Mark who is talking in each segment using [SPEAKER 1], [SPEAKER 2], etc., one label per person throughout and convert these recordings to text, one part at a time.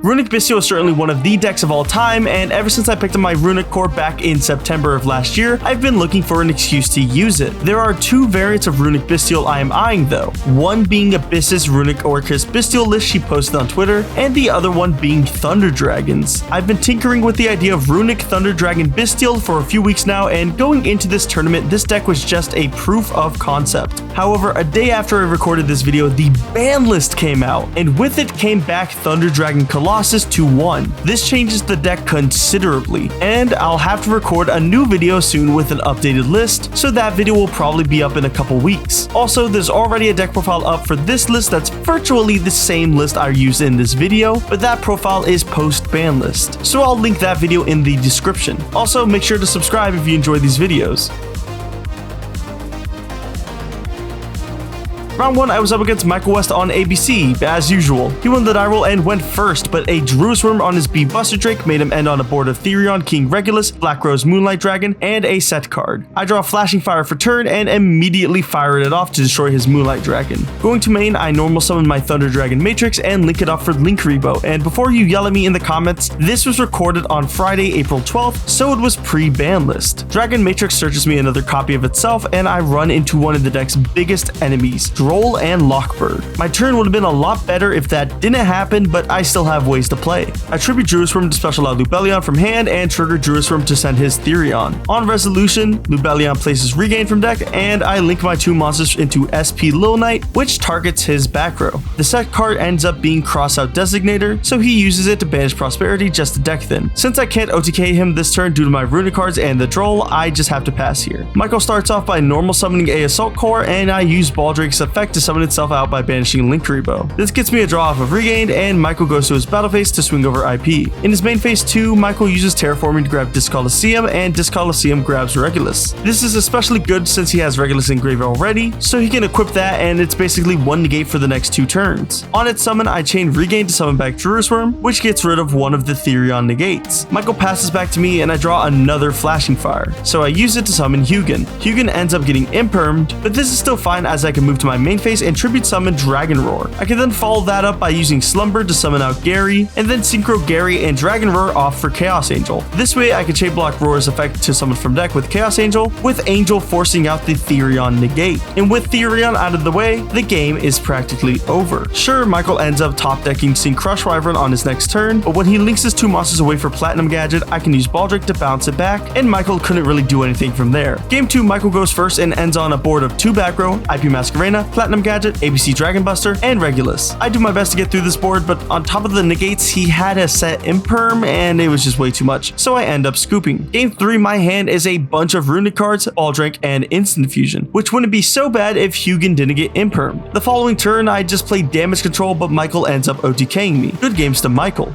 [SPEAKER 1] Runick Bystial is certainly one of the decks of all time, and ever since I picked up my Runick core back in September of last year, I've been looking for an excuse to use it. There are two variants of Runick Bystial I am eyeing though, one being Abyss's Runick Orcus Bystial list she posted on Twitter, and the other one being Thunder Dragons. I've been tinkering with the idea of Runick Thunder Dragon Bystial for a few weeks now, and going into this tournament, this deck was just a proof of concept. However, a day after I recorded this video, the ban list came out, and with it came back Thunder Dragon Colossus to 1. This changes the deck considerably, and I'll have to record a new video soon with an updated list, so that video will probably be up in a couple weeks. Also, there's already a deck profile up for this list that's virtually the same list I used in this video, but that profile is post-ban list, so I'll link that video in the description. Also, make sure to subscribe if you enjoy these videos. Round 1, I was up against Michael West on ABC, as usual. He won the die roll and went first, but a Druisworm on his B Buster Drake made him end on a board of Therion, King Regulus, Black Rose Moonlight Dragon, and a set card. I draw Flashing Fire for turn and immediately fired it off to destroy his Moonlight Dragon. Going to main, I normal summon my Thunder Dragon Matrix and link it up for Linkuriboh, and before you yell at me in the comments, this was recorded on Friday, April 12th, so it was pre-ban list. Dragon Matrix searches me another copy of itself, and I run into one of the deck's biggest enemies, Droll and Lockbird. My turn would have been a lot better if that didn't happen, but I still have ways to play. I tribute Druisworm to special out Lupelion from hand and trigger Druisworm to send his Therion. On resolution, Lupelion places Regain from deck, and I link my two monsters into SP Lil Knight, which targets his back row. The set card ends up being Crossout Designator, so he uses it to banish Prosperity just to deck thin. Since I can't OTK him this turn due to my Runick cards and the Droll, I just have to pass here. Michael starts off by normal summoning a Assault Core, and I use Baldrake's effect to summon itself out by banishing Linkuriboh. This gets me a draw off of Regained, and Michael goes to his battle phase to swing over IP. In his main phase 2, Michael uses Terraforming to grab Discoloseum, and Discoloseum grabs Regulus. This is especially good since he has Regulus in grave already, so he can equip that, and it's basically one negate for the next 2 turns. On its summon, I chain Regain to summon back Druisworm, which gets rid of one of the Therion negates. Michael passes back to me, and I draw another Flashing Fire, so I use it to summon Hugin. Hugin ends up getting impermed, but this is still fine as I can move to my main phase and tribute summon Dragon Roar. I can then follow that up by using Slumber to summon out Gary, and then Synchro Gary and Dragon Roar off for Chaos Angel. This way I can chain block Roar's effect to summon from deck with Chaos Angel, with Angel forcing out the Therion negate. And with Therion out of the way, the game is practically over. Sure, Michael ends up top decking Sync Crush Wyvern on his next turn, but when he links his 2 monsters away for Platinum Gadget, I can use Baldrake to bounce it back, and Michael couldn't really do anything from there. Game 2, Michael goes first and ends on a board of 2 back row, IP Masquerena, Platinum Gadget, ABC Dragon Buster, and Regulus. I do my best to get through this board, but on top of the negates, he had a set Imperm, and it was just way too much, so I end up scooping. Game 3, my hand is a bunch of Runick cards, Baldrake, and Instant Fusion, which wouldn't be so bad if Hugin didn't get Imperm. The following turn, I just played damage control, but Michael ends up OTKing me. Good games to Michael.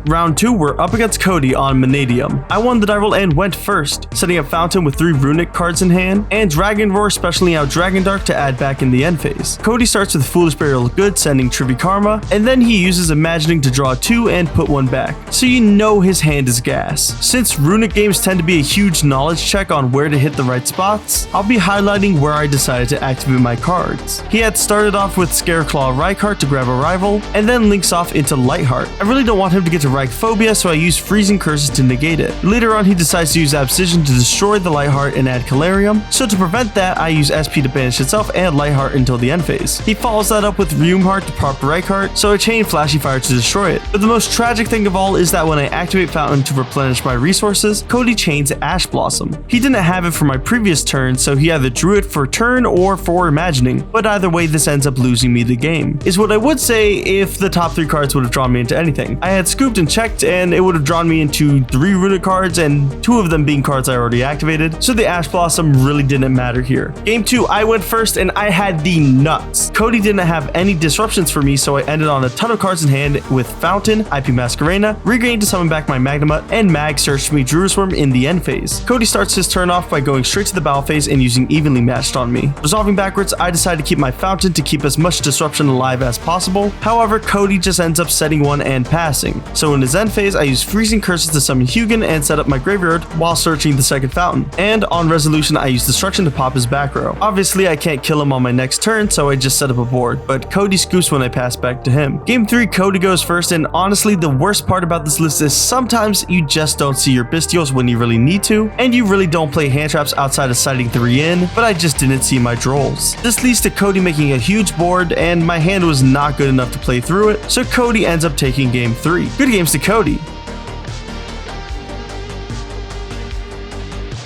[SPEAKER 1] Round 2, we're up against Cody on Manadium. I won the die roll and went first, setting up Fountain with 3 Runick cards in hand, and Dragon Roar specialing out Dragon Dark to add back in the end phase. Cody starts with Foolish Burial of Good, sending Trivi Karma, and then he uses Imagining to draw 2 and put 1 back, so you know his hand is gas. Since Runick games tend to be a huge knowledge check on where to hit the right spots, I'll be highlighting where I decided to activate my cards. He had started off with Scareclaw Rykart to grab a rival, and then links off into Lightheart. I really don't want him to get to Phobia, so I use Freezing Curses to negate it. Later on, he decides to use Abscission to destroy the Lightheart and add Calarium, so to prevent that, I use SP to banish itself and Lightheart until the end phase. He follows that up with Riumheart to prop Rykart, so I chain Flashy Fire to destroy it. But the most tragic thing of all is that when I activate Fountain to replenish my resources, Cody chains Ash Blossom. He didn't have it for my previous turn, so he either drew it for turn or for Imagining, but either way, this ends up losing me the game, is what I would say if the top 3 cards would have drawn me into anything. I had scooped and checked, and it would have drawn me into 3 Runick cards, and 2 of them being cards I already activated, so the Ash Blossom really didn't matter here. Game 2, I went first, and I had the nuts. Cody didn't have any disruptions for me, so I ended on a ton of cards in hand with Fountain, IP Masquerena, Regain to summon back my Magnemite, and Mag searched me Druisworm in the end phase. Cody starts his turn off by going straight to the battle phase and using Evenly Matched on me. Resolving backwards, I decide to keep my Fountain to keep as much disruption alive as possible. However, Cody just ends up setting one and passing, so So in his end phase, I use Freezing Curses to summon Hugin and set up my graveyard while searching the second fountain. And on resolution, I use Destruction to pop his back row. Obviously, I can't kill him on my next turn, so I just set up a board, but Cody scoops when I pass back to him. Game 3, Cody goes first, and honestly, the worst part about this list is sometimes you just don't see your Bystials when you really need to, and you really don't play hand traps outside of sighting 3 in, but I just didn't see my Drolls. This leads to Cody making a huge board, and my hand was not good enough to play through it, so Cody ends up taking game 3. Good games to Cody.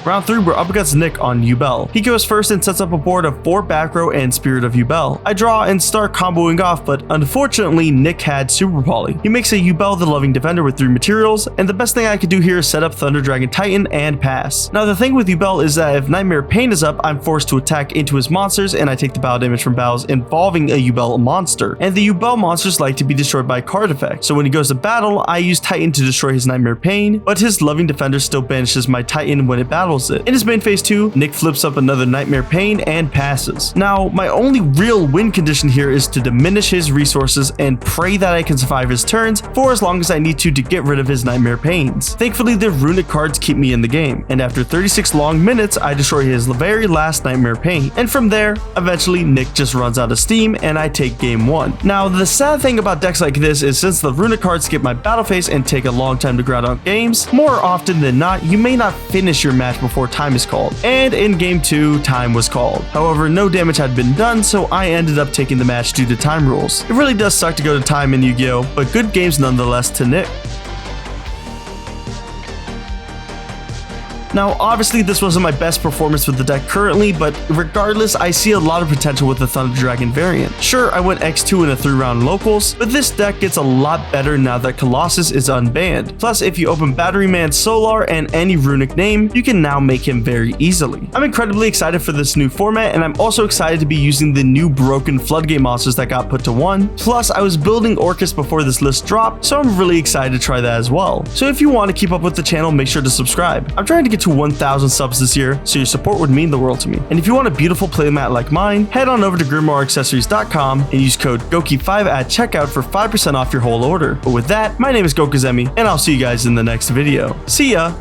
[SPEAKER 1] Round 3, we're up against Nick on Yubel. He goes first and sets up a board of 4 back row and Spirit of Yubel. I draw and start comboing off, but unfortunately Nick had Super Poly. He makes a Yubel the Loving Defender with 3 materials, and the best thing I could do here is set up Thunder Dragon Titan and pass. Now the thing with Yubel is that if Nightmare Pain is up, I'm forced to attack into his monsters, and I take the battle damage from battles involving a Yubel monster. And the Yubel monsters like to be destroyed by card effect, so when he goes to battle, I use Titan to destroy his Nightmare Pain, but his Loving Defender still banishes my Titan when it battles it. In his main phase 2, Nick flips up another Nightmare Pain and passes. Now, my only real win condition here is to diminish his resources and pray that I can survive his turns for as long as I need to get rid of his Nightmare Pains. Thankfully, the Runick cards keep me in the game, and after 36 long minutes, I destroy his very last Nightmare Pain. And from there, eventually Nick just runs out of steam and I take game 1. Now, the sad thing about decks like this is since the Runick cards skip my battle phase and take a long time to grind out games, more often than not, you may not finish your match before time is called. And in game 2, time was called. However, no damage had been done, so I ended up taking the match due to time rules. It really does suck to go to time in Yu-Gi-Oh, but good games nonetheless to Nick. Now, obviously, this wasn't my best performance with the deck currently, but regardless, I see a lot of potential with the Thunder Dragon variant. Sure, I went X2 in a 3-round locals, but this deck gets a lot better now that Colossus is unbanned. Plus, if you open Battery Man Solar and any Runick name, you can now make him very easily. I'm incredibly excited for this new format, and I'm also excited to be using the new broken Floodgate monsters that got put to 1. Plus, I was building Orcus before this list dropped, so I'm really excited to try that as well. So if you want to keep up with the channel, make sure to subscribe. I'm trying to get to 1,000 subs this year, so your support would mean the world to me. And if you want a beautiful playmat like mine, head on over to grimoireaccessories.com and use code GOKI5 at checkout for 5% off your whole order. But with that, my name is Gokuzemi, and I'll see you guys in the next video. See ya!